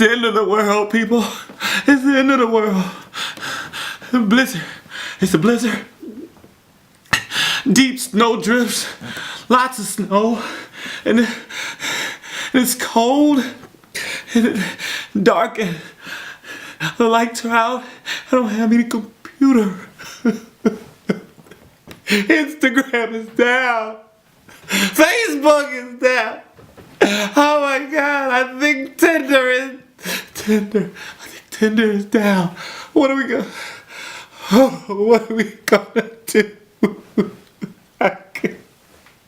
the end of the world, people. It's the end of the world. Blizzard. It's a blizzard. Deep snow drifts. Lots of snow. And it's cold. And it's dark. And the lights are out. I don't have any computer. Instagram is down. Facebook is down. Oh my God, I think Tinder is down. What are we gonna do? I can't.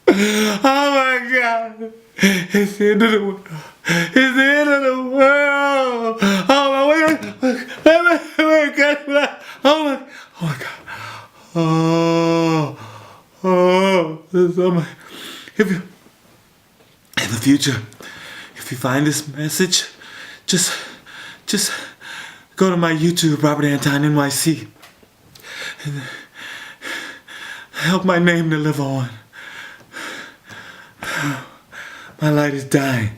Oh my God. It's the end of the world. It's the end of the world. Oh my, wait. Oh my God. If you, in the future, if you find this message, just go to my YouTube, Robert Anton NYC, and help my name to live on. My light is dying.